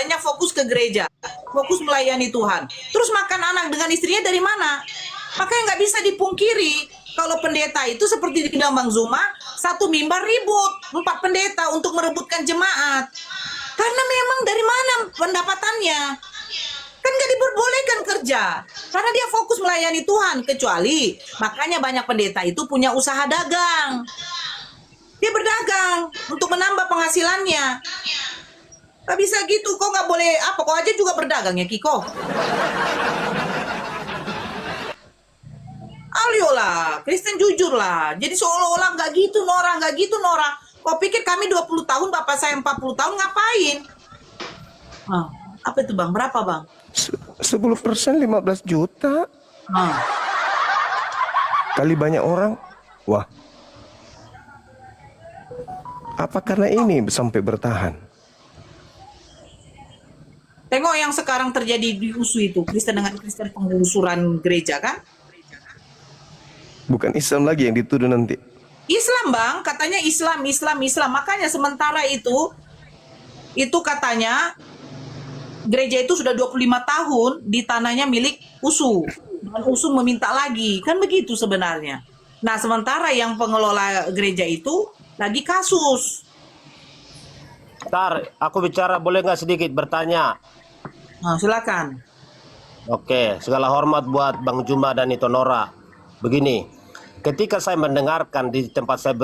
banyak fokus ke gereja, fokus melayani Tuhan. Terus makan anak dengan istrinya dari mana? Makanya nggak bisa dipungkiri kalau pendeta itu seperti dibilang Bang Zuma, satu mimbar ribut, 4 pendeta untuk merebutkan jemaat. Karena memang dari mana pendapatannya? Kan nggak diperbolehkan kerja karena dia fokus melayani Tuhan. Kecuali makanya banyak pendeta itu punya usaha dagang, dia berdagang untuk menambah penghasilannya. Gak bisa gitu, kok nggak boleh apa, kok aja juga berdagang ya Kiko. Aliolah, Kristen jujur lah. Jadi seolah-olah nggak gitu Nora, nggak gitu Nora. Kau pikir kami 20 tahun, bapak saya 40 tahun ngapain? Apa itu Bang, berapa Bang? 10% 15 juta. Kali banyak orang. Wah. Apa karena ini sampai bertahan? Tengok yang sekarang terjadi di USU itu, Kristen dengan Kristen penggusuran gereja kan? Bukan Islam lagi yang dituduh nanti. Islam Bang, katanya Islam. Makanya sementara itu katanya gereja itu sudah 25 tahun di tanahnya milik USU. Dan USU meminta lagi. Kan begitu sebenarnya. Nah, sementara yang pengelola gereja itu lagi kasus. Bentar, aku bicara boleh nggak sedikit bertanya? Nah, silakan. Oke, segala hormat buat Bang Juma dan itu Nora. Begini, ketika saya mendengarkan di tempat saya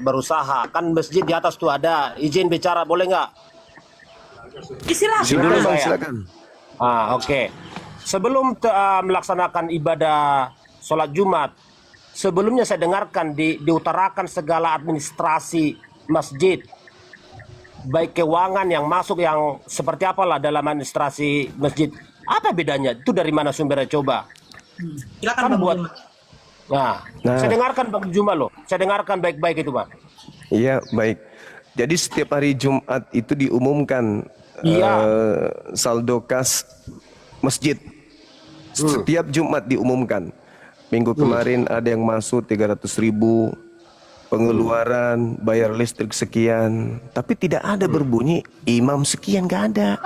berusaha, kan masjid di atas tuh ada izin bicara, boleh nggak? Silakan. Silakan. Oke. Sebelum melaksanakan ibadah sholat Jumat, sebelumnya saya dengarkan diutarakan segala administrasi masjid, baik keuangan yang masuk yang seperti apalah dalam administrasi masjid. Apa bedanya? Itu dari mana sumbernya coba? Silakan Kan Bang buat. Juma. Nah, saya dengarkan Bang Juma loh. Saya dengarkan baik-baik itu Bang. Iya, baik. Jadi setiap hari Jumat itu diumumkan saldo kas masjid. Setiap Jumat diumumkan. Minggu kemarin ada yang masuk 300.000, pengeluaran bayar listrik sekian, tapi tidak ada berbunyi imam sekian, nggak ada.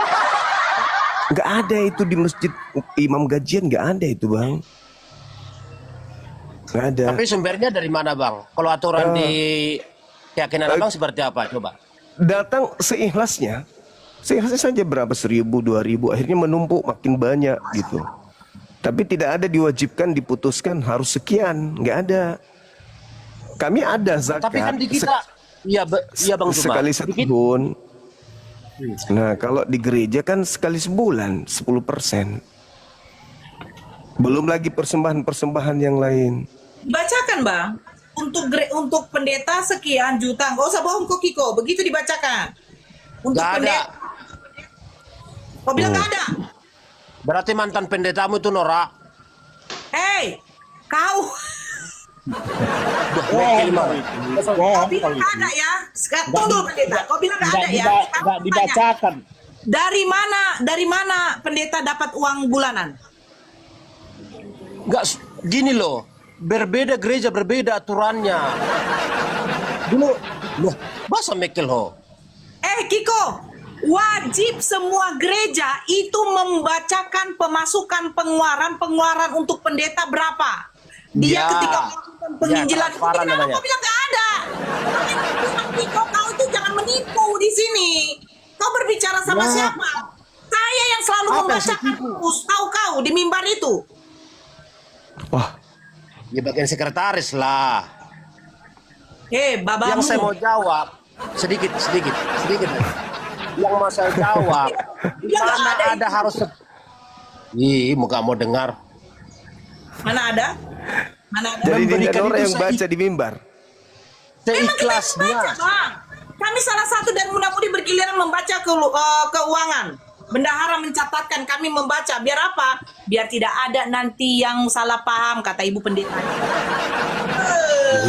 Nggak ada itu di masjid imam gajian, nggak ada itu Bang. Nggak ada. Tapi sumbernya dari mana Bang? Kalau aturan di keyakinan Abang seperti apa? Coba. Datang seikhlasnya saja, berapa 1.000, 2.000, akhirnya menumpuk makin banyak gitu. Tapi tidak ada diwajibkan, diputuskan harus sekian, nggak ada. Kami ada zakat. Tapi kan di kita, iya Bang Juma. Sekali setahun. Nah kalau di gereja kan sekali sebulan 10%. Belum lagi persembahan-persembahan yang lain. Bacakan Bang. Untuk pendeta sekian juta. Nggak usah bohong kok Kiko. Begitu dibacakan. Untuk Nggak ada. pendeta. Kau bilang nggak ada? Berarti mantan pendetamu itu Nora. Hei, kau. Bohong Kau bilang nggak ada ya? Tunggu pendeta. Kau bilang nggak ada ya? Nggak dibacakan. Dari mana pendeta dapat uang bulanan? Enggak, gini loh. Berbeda gereja, berbeda aturannya. Dulu, loh, bahasa mekel ho. Kiko, wajib semua gereja itu membacakan pemasukan pengeluaran untuk pendeta berapa. Dia Ya. ketika melakukan penginjilan itu transparan kenapa namanya. kau bilang nggak ada? Kiko, kau itu jangan menipu di sini. Kau berbicara sama siapa? Saya yang selalu Apa yang membacakan saya tipu? rumus. Tahu kau di mimbar itu. Wah, Ya bagian sekretaris lah. Babamu. Yang saya mau jawab, sedikit. Yang mau saya jawab, di Ya, nggak mana ada itu. harus... Ih, muka mau dengar. Mana ada? jadi memberikan Nora itu yang baca di mimbar. Memang kita Seikhlasnya. membaca, Bang. Kami salah satu dan mudah-mudi bergiliran membaca keuangan. Bendahara mencatatkan, kami membaca. Biar apa? Biar tidak ada nanti yang salah paham, kata ibu pendeta.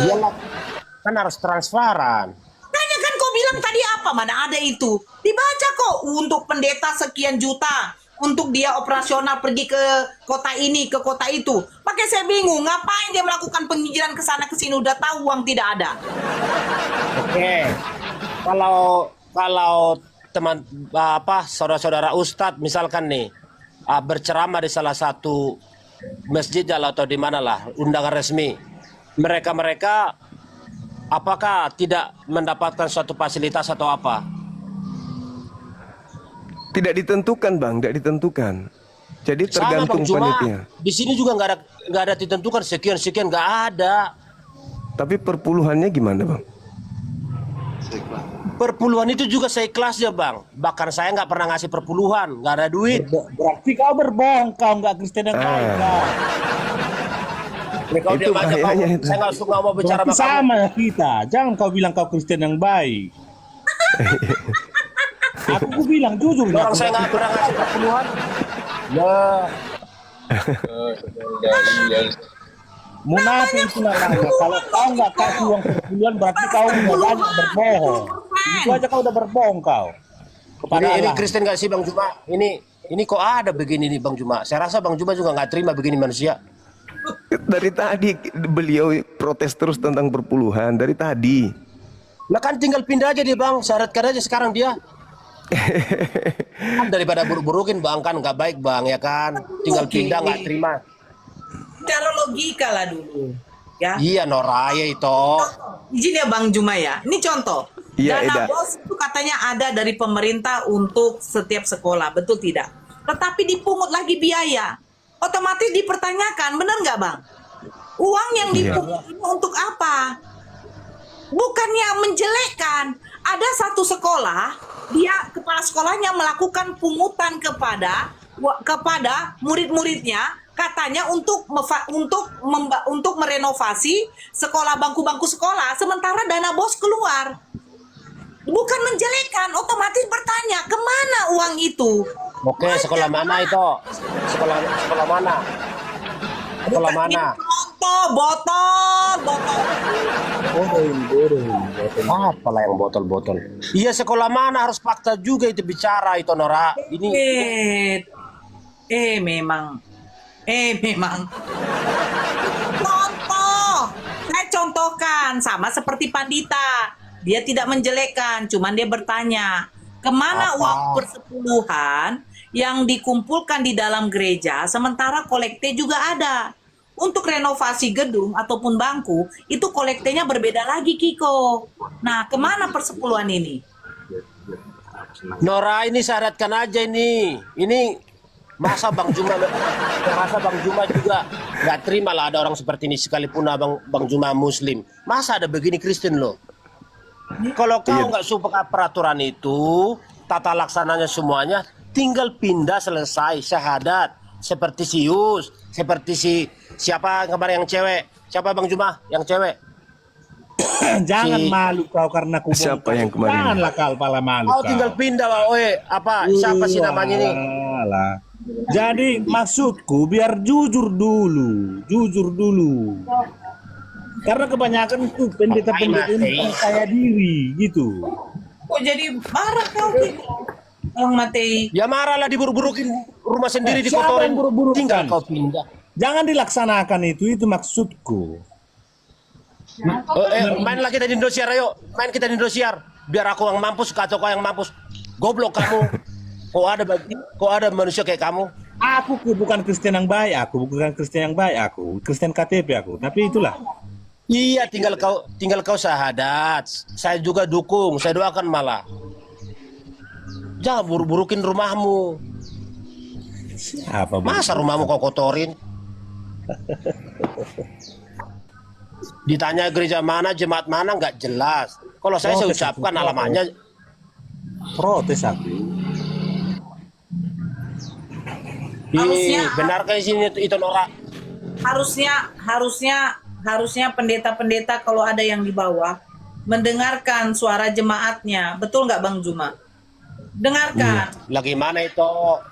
Iyalah, kan harus transparan. Tanya kan kau bilang tadi apa? Mana ada itu? Dibaca kok untuk pendeta sekian juta. Untuk dia operasional pergi ke kota ini, ke kota itu. Pakai saya bingung, ngapain dia melakukan penginjilan ke sana ke sini, udah tahu uang tidak ada. Oke. Kalau teman saudara-saudara ustadz misalkan nih berceramah di salah satu masjid atau di mana lah undangan resmi, mereka apakah tidak mendapatkan suatu fasilitas atau apa? Tidak ditentukan Bang, tidak ditentukan. Jadi Sama tergantung Bang, cuma panitia. di sini juga nggak ada ditentukan sekian nggak ada. Tapi perpuluhannya gimana Bang? Perpuluhan itu juga seikhlasnya Bang. Bahkan saya nggak pernah ngasih perpuluhan, nggak ada duit. Berarti kau berbohong, kau nggak Kristen yang baik. Kau. Kalau Itu dia aja, bahayanya itu. saya nggak suka mau bicara Berarti sama kamu. sama kita. Jangan kau bilang kau Kristen yang baik. Aku bilang jujur. Orang saya nggak pernah ngasih perpuluhan. Ya, Munafik itu namanya. Kalau kau nggak kasih uang perpuluhan, berarti kau udah banyak berbohong. Itu aja kau udah berbohong kau. Kepada ini Allah. Kristen nggak sih Bang Juma? Ini kok ada begini nih Bang Juma? Saya rasa Bang Juma juga nggak terima begini manusia. Dari tadi beliau protes terus tentang perpuluhan dari tadi. Nah kan tinggal pindah aja dia Bang, syaratkan aja sekarang dia. Kan daripada buruk-burukin Bang, kan nggak baik Bang ya kan? Tinggal pindah nggak terima. Cara logika lah dulu. Ya. Iya Noraya itu. Izin ya Bang Juma ya. Ini contoh. Iya, Dana Eda. bos itu katanya ada dari pemerintah untuk setiap sekolah, betul tidak? Tetapi dipungut lagi biaya. Otomatis dipertanyakan, benar nggak Bang? Uang yang dipungut ini untuk apa? Bukannya menjelekkan. Ada satu sekolah, dia kepala sekolahnya melakukan pungutan kepada murid-muridnya, katanya untuk merenovasi sekolah, bangku-bangku sekolah, sementara dana bos keluar. Bukan menjelekkan, otomatis bertanya kemana uang itu. Oke, sekolah mana itu? Sekolah mana? Sekolah Bukan mana? botol. Apalah yang botol-botol? Iya sekolah mana harus fakta juga itu bicara itu Nora. Ini Memang. Contoh. Saya contohkan sama seperti Pandita. Dia tidak menjelekkan, cuman dia bertanya, kemana uang persepuluhan yang dikumpulkan di dalam gereja, sementara kolekte juga ada. Untuk renovasi gedung ataupun bangku, itu kolektenya berbeda lagi, Kiko. Nah, kemana persepuluhan ini? Nora ini syaratkan aja ini. Ini masa Bang Juma juga nggak terima lah ada orang seperti ini sekalipun Bang Juma Muslim. Masa ada begini Kristen loh. Kalau kau nggak suka peraturan itu, tata laksananya semuanya, tinggal pindah selesai syahadat. Seperti si Yus, seperti siapa kemarin yang cewek? Siapa Bang Juma yang cewek? Jangan malu kau karena aku Siapa yang kemarin? Janganlah kau pala malu. Kau tinggal pindah, siapa sih namanya ini? Alah. Jadi maksudku biar jujur dulu. Karena kebanyakan tuh pendeta-pendeta ini percaya diri gitu. Kok jadi marah kau, Kiko? Bang Matei. Ya marahlah diburu-burukin rumah sendiri Siapa dikotorin. yang buru-burukan? Tinggal kau pindah. Jangan dilaksanakan itu maksudku. Main lagi kita di Indosiar, ayo. Main kita di Indosiar. Biar aku yang mampus, atau kau yang mampus. Goblok kamu. Kok ada manusia kayak kamu? Aku bukan Kristen yang baik, aku Kristen KTP aku. Tapi itulah. Iya, tinggal kau syahadat. Saya juga dukung, saya doakan malah. Jangan buru-burukin rumahmu. Apa Masa rumahmu kau kotorin? Ditanya gereja mana, jemaat mana, nggak jelas. Kalau saya ucapkan alamatnya. protes aku. Benar kayak sini itu Nora? Harusnya pendeta-pendeta kalau ada yang di bawah mendengarkan suara jemaatnya. Betul nggak Bang Juma? Dengarkan. Lagi mana itu?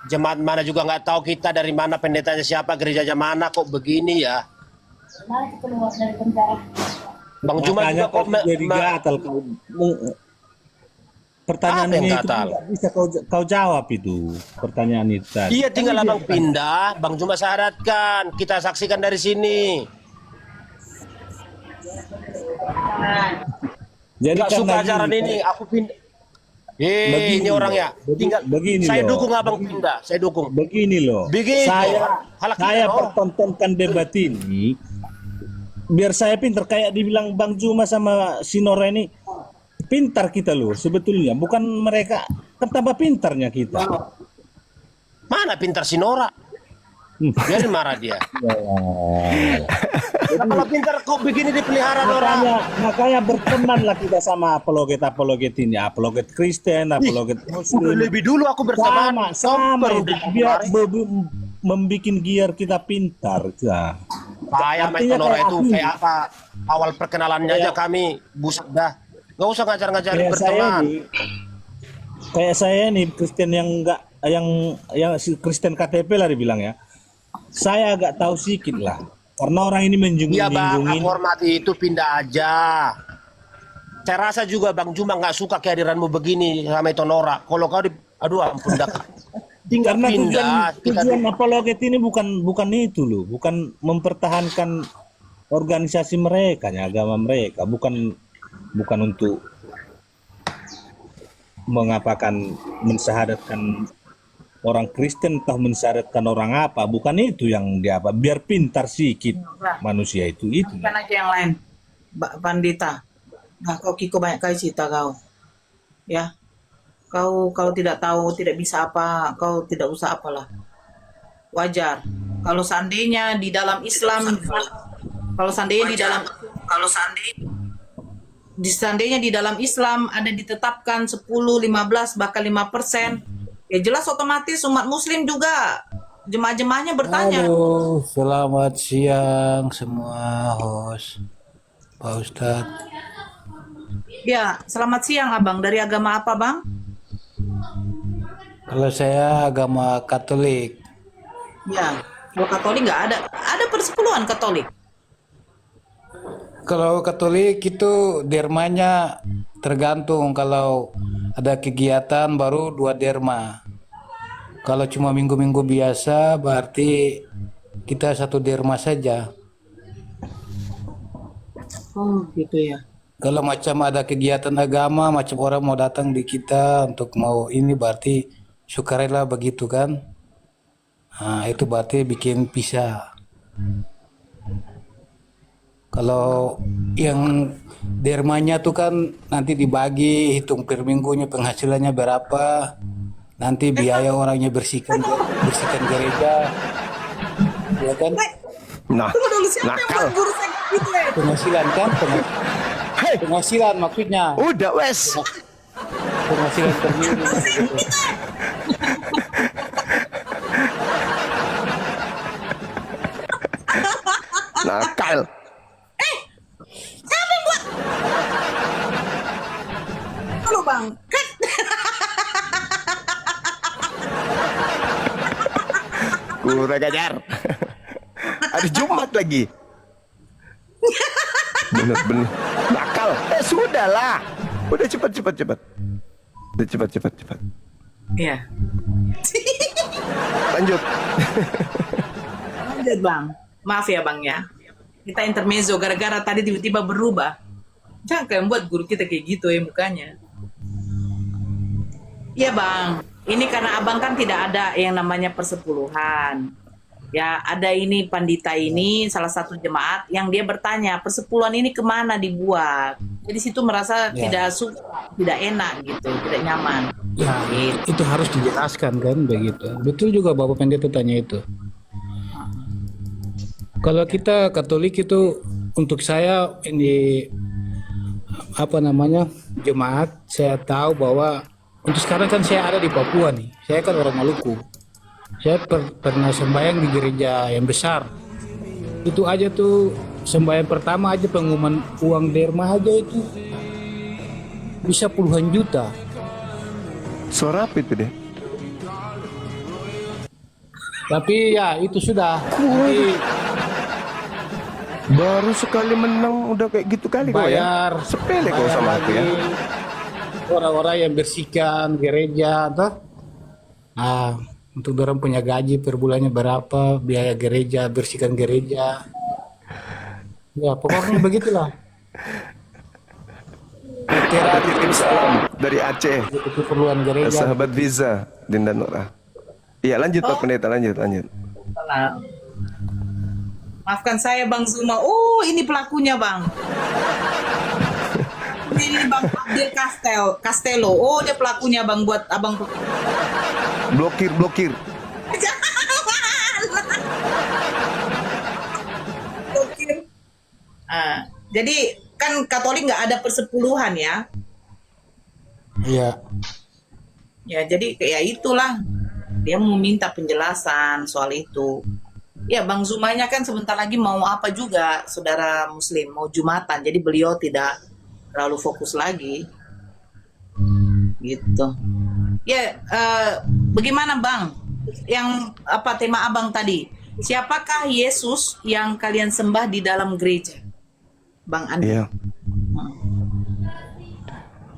Jemaat mana juga nggak tahu kita dari mana pendetanya siapa, gerejanya mana, kok begini ya? Bang Juma Makanya juga kok kau jadi gatal kau. Pertanyaan Apa yang ini itu gatal? tidak bisa kau jawab itu pertanyaan itu tadi. Iya, tinggal abang pindah, Bang Juma syaratkan, kita saksikan dari sini. Jadi Gak suka karena ajaran gini, ini, aku pindah. Ini orang ya. Tinggal begini saya loh. dukung abang pindah. Saya dukung. Begini loh, Begitu. Halak saya kita, pertontonkan debat ini biar saya pintar, kayak dibilang Bang Juma sama Sinora ini pintar kita loh sebetulnya, bukan mereka, kan tambah pintarnya kita. Mana pintar si Nora? Biar marah dia. Nah, kalau pintar kok begini dipelihara Nora. Makanya bertemanlah kita sama apologet ini, apologet Kristen, apologet Muslim. Lebih dulu aku bersama sama biar membuat giar kita pintar. Ya. Saya sama Artinya Nora kayak itu aku. kayak apa? Awal perkenalannya aja kami busak dah. Gak usah ngajar-ngajarin Kayak saya berteman. ini, kayak saya nih Kristen yang enggak yang si Kristen KTP lah dibilang ya. Saya agak tahu sedikit lah. Karena orang ini Iya bang, menjunjung aku hormati itu pindah aja. Saya rasa juga Bang Juma nggak suka kehadiranmu begini sama itu Nora. Kalau kau aduh ampun dah. Tinggal karena pindah. tujuan apologet ini bukan itu loh, bukan mempertahankan organisasi mereka, agama mereka, bukan untuk mengapakan mensyahadatkan orang Kristen atau mensyaratkan orang apa, bukan itu yang dia apa, biar pintar sedikit manusia itu. Bukan aja yang lain, Mbak Pandita. Nah, kau Kiko banyak kali cerita kau, ya. Kau tidak tahu, tidak bisa apa, kau tidak usah apalah. Wajar. Kalau seandainya di dalam Islam, seandainya di dalam Islam ada ditetapkan 10, 15, bahkan 5%, ya jelas otomatis umat muslim juga jemaah-jemaahnya bertanya. Halo, selamat siang semua host, Pak Ustadz. Ya, selamat siang Abang. Dari agama apa Bang? Kalau saya agama Katolik. Ya, kalau Katolik nggak ada. Ada persepuluhan Katolik. Kalau Katolik itu dermanya tergantung, kalau ada kegiatan baru 2 derma. Kalau cuma minggu-minggu biasa berarti kita 1 derma saja. Oh, gitu ya. Kalau macam ada kegiatan agama, macam orang mau datang di kita untuk mau ini berarti sukarela begitu kan. Nah, itu berarti bikin pisah. Kalau yang dermanya tuh kan nanti dibagi, hitung per minggunya penghasilannya berapa, nanti biaya orangnya bersihkan gereja, ya kan? Nah, Tunggu dulu, siapa yang nakal. buat guru saya gitu ya? Penghasilan kan, Hei, penghasilan maksudnya, udah wes. penghasilan per minggu. Gitu. Nakal. Halo Bang, kan Kurang ajar. Hari Jumat lagi. Bener-bener nakal. Sudahlah. Udah cepat. Udah cepat. Iya. Lanjut. Lanjut Bang. Maaf ya Bang ya. Kita intermezzo gara-gara tadi tiba-tiba berubah. Jangan kayak buat guru kita kayak gitu ya mukanya. Iya Bang. Ini karena Abang kan tidak ada yang namanya persepuluhan. Ya ada ini pandita ini salah satu jemaat yang dia bertanya persepuluhan ini kemana dibuat. Jadi situ merasa tidak suka, tidak enak gitu, tidak nyaman. Ya, itu harus dijelaskan kan begitu. Betul juga Bapak Pendeta tanya itu. Kalau kita Katolik itu untuk saya ini apa namanya jemaat, saya tahu bahwa untuk sekarang kan saya ada di Papua nih. Saya kan orang Maluku. Saya pernah sembahyang di gereja yang besar. Itu aja tuh sembahyang pertama aja pengumuman uang derma aja itu bisa puluhan juta. Suara apa itu deh? Tapi ya itu sudah. Jadi Baru sekali menang udah kayak gitu kali kau ya. bayar Sepele kau sama aku ya. lagi orang-orang yang bersihkan gereja toh. Nah, untuk orang punya gaji per bulannya berapa, biaya gereja, bersihkan gereja. Ya, pokoknya begitulah. Titip salam dari Aceh. Untuk keperluan gereja. Sahabat Visa Dinda Nora. Iya, lanjut Pak Pendeta, lanjut. Salah. Maafkan saya Bang Zuma. Oh, ini pelakunya Bang. Ini Bang Abdul Castello. Oh, dia pelakunya Bang buat Abang. Blokir. Blokir. Jadi kan Katolik nggak ada persepuluhan ya. Iya. Ya, jadi kayak itulah. Dia mau minta penjelasan soal itu. Ya, Bang Zumanya kan sebentar lagi mau apa juga, saudara Muslim, mau Jumatan. Jadi beliau tidak terlalu fokus lagi. Gitu. Ya, bagaimana Bang? Yang apa tema Abang tadi? Siapakah Yesus yang kalian sembah di dalam gereja? Bang Andi. Iya.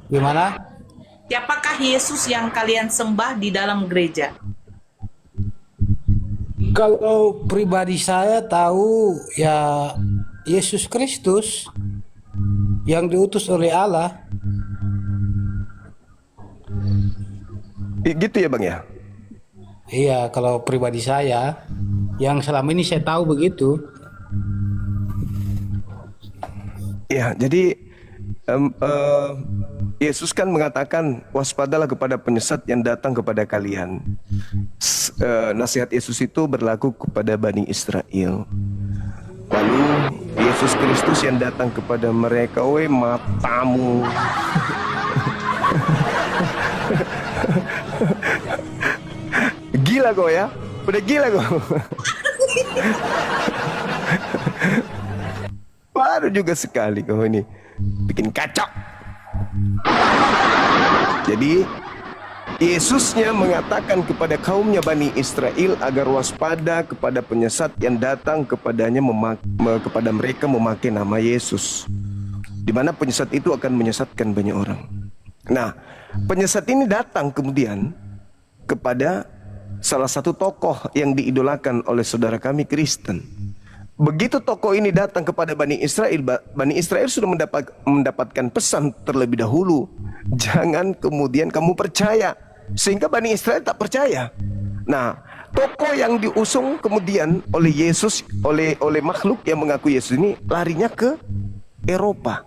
Gimana? Siapakah Yesus yang kalian sembah di dalam gereja? Kalau pribadi saya tahu ya Yesus Kristus yang diutus oleh Allah. Gitu ya Bang ya? Iya, kalau pribadi saya yang selama ini saya tahu begitu. Ya, jadi Yesus kan mengatakan waspadalah kepada penyesat yang datang kepada kalian. Nasihat Yesus itu berlaku kepada Bani Israel. Lalu Yesus Kristus yang datang kepada mereka, "Weh matamu." Gila kau ya? Udah gila kau. Baru juga sekali kau ini bikin kacau. Jadi Yesusnya mengatakan kepada kaumnya Bani Israel agar waspada kepada penyesat yang datang kepadanya kepada mereka memakai nama Yesus, di mana penyesat itu akan menyesatkan banyak orang. Nah, penyesat ini datang kemudian kepada salah satu tokoh yang diidolakan oleh saudara kami Kristen. Begitu tokoh ini datang kepada Bani Israel sudah mendapatkan pesan terlebih dahulu. Jangan kemudian kamu percaya, sehingga Bani Israel tak percaya. Nah, tokoh yang diusung kemudian oleh Yesus, oleh makhluk yang mengaku Yesus ini larinya ke Eropa.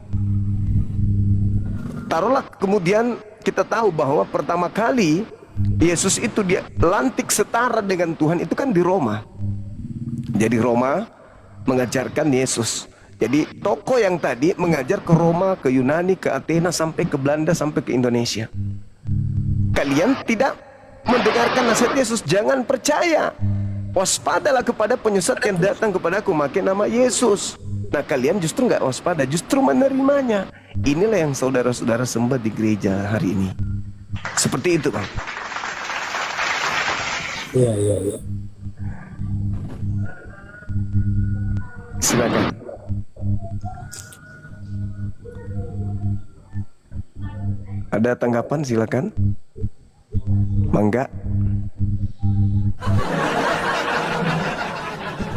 Taruhlah kemudian kita tahu bahwa pertama kali Yesus itu dia lantik setara dengan Tuhan itu kan di Roma. Jadi Roma mengajarkan Yesus. Jadi tokoh yang tadi mengajar ke Roma, ke Yunani, ke Athena, sampai ke Belanda, sampai ke Indonesia. Kalian tidak mendengarkan nasihat Yesus, jangan percaya. Waspadalah kepada penyesat yang datang kepadaku memakai nama Yesus. Nah, kalian justru nggak waspada, justru menerimanya. Inilah yang saudara-saudara sembah di gereja hari ini. Seperti itu, Bang. Iya. Silakan. Ada tanggapan silakan. Mangga.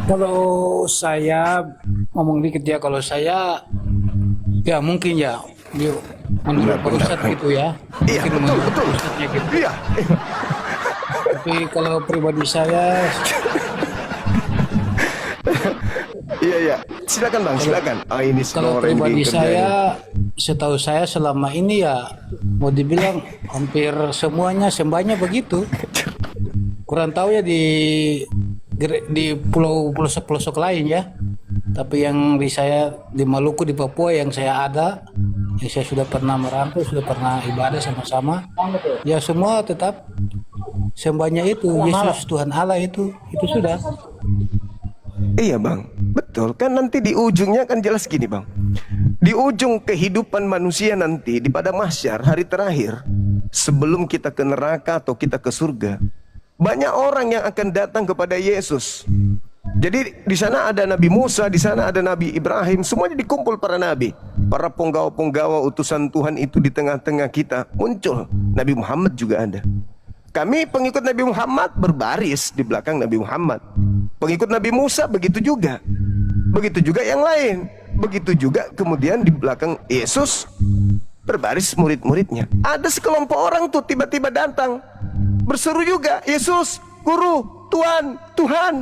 Kalau saya ngomong dikit ya, kalau saya ya mungkin ya menurut Pak Ustadz gitu ya. Iya, Mungkin betul, menurut betul. Pak Ustadznya gitu. Iya. Tapi kalau pribadi saya Iya. Silakan Bang, silakan. Ini kalau semua orang pribadi dikerjain. saya, setahu saya selama ini ya mau dibilang hampir semuanya sembahnya begitu. Kurang tahu ya di pulau pelosok-pelosok lain ya. Tapi yang di saya di Maluku, di Papua yang saya ada, yang saya sudah pernah merantau, sudah pernah ibadah sama-sama. Ya semua tetap sembahnya itu Yesus Tuhan Allah itu sudah. Iya Bang, betul. Kan nanti di ujungnya kan jelas gini Bang. Di ujung kehidupan manusia nanti, di pada mahsyar, hari terakhir, sebelum kita ke neraka atau kita ke surga, banyak orang yang akan datang kepada Yesus. Jadi di sana ada Nabi Musa, di sana ada Nabi Ibrahim, semuanya dikumpul para nabi. Para penggawa-penggawa utusan Tuhan itu di tengah-tengah kita muncul. Nabi Muhammad juga ada. Kami pengikut Nabi Muhammad berbaris di belakang Nabi Muhammad. Pengikut Nabi Musa begitu juga. Begitu juga yang lain. Begitu juga kemudian di belakang Yesus berbaris murid-muridnya. Ada sekelompok orang tuh tiba-tiba datang berseru juga, Yesus, Guru, Tuhan, Tuhan,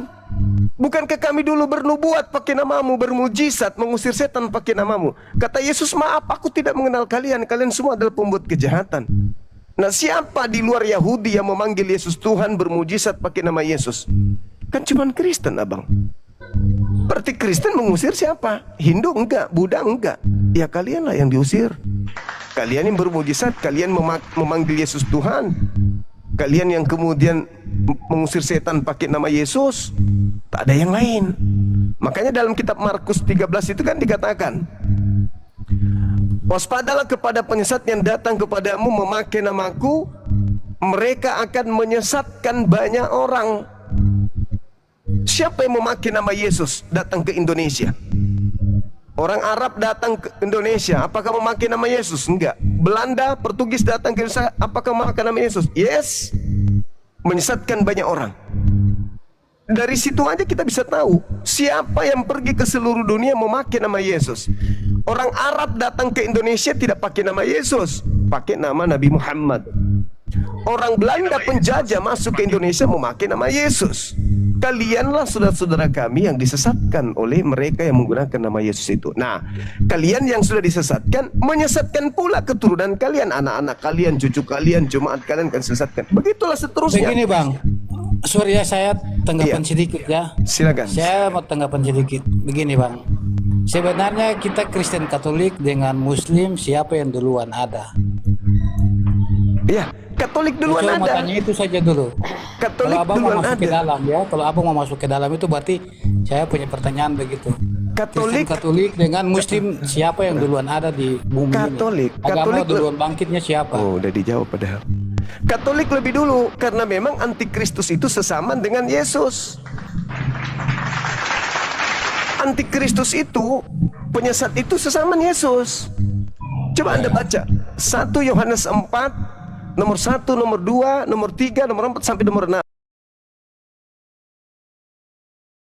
bukankah kami dulu bernubuat pakai namamu, bermujizat, mengusir setan pakai namamu? Kata Yesus, maaf, aku tidak mengenal kalian, kalian semua adalah pembuat kejahatan. Nah, siapa di luar Yahudi yang memanggil Yesus Tuhan, bermujizat pakai nama Yesus? Kan cuman Kristen, abang. Berarti Kristen mengusir siapa? Hindu enggak, Buddha enggak. Ya kalianlah yang diusir. Kalian yang bermujizat, kalian memanggil Yesus Tuhan. Kalian yang kemudian mengusir setan pakai nama Yesus. Tak ada yang lain. Makanya dalam kitab Markus 13 itu kan dikatakan, waspadalah kepada penyesat yang datang kepadamu memakai namaku, mereka akan menyesatkan banyak orang. Siapa yang memakai nama Yesus datang ke Indonesia? Orang Arab datang ke Indonesia, apakah memakai nama Yesus? Enggak. Belanda, Portugis datang ke Indonesia, apakah memakai nama Yesus? Yes. Menyesatkan banyak orang. Dari situ aja kita bisa tahu siapa yang pergi ke seluruh dunia memakai nama Yesus. Orang Arab datang ke Indonesia tidak pakai nama Yesus, pakai nama Nabi Muhammad. Orang Belanda penjajah masuk ke Indonesia memakai nama Yesus. Kalianlah saudara-saudara kami yang disesatkan oleh mereka yang menggunakan nama Yesus itu. Nah, kalian yang sudah disesatkan, menyesatkan pula keturunan kalian, anak-anak kalian, cucu kalian, jemaat kalian akan sesatkan. Begitulah seterusnya. Begini bang, sorry ya, saya tanggapan Iya. sedikit ya. Silakan. Saya mau tanggapan sedikit. Begini bang, sebenarnya kita Kristen Katolik dengan Muslim siapa yang duluan ada? Ya, Katolik duluan Saya mau ada. tanya itu saja dulu. Katolik Kalau abang mau duluan masuk ke ada. dalam ya, kalau abang mau masuk ke dalam itu berarti saya punya pertanyaan begitu. Katolik, Kristen Katolik dengan Muslim siapa yang duluan ada di bumi Katolik, ini? Agama Katolik duluan bangkitnya siapa? oh, udah dijawab padahal. Katolik lebih dulu karena memang antikristus itu sesama dengan Yesus. Antikristus itu, penyesat itu sesama Yesus. Coba Anda baca 1 Yohanes 4 nomor 1, nomor 2, nomor 3, nomor 4 sampai nomor 6.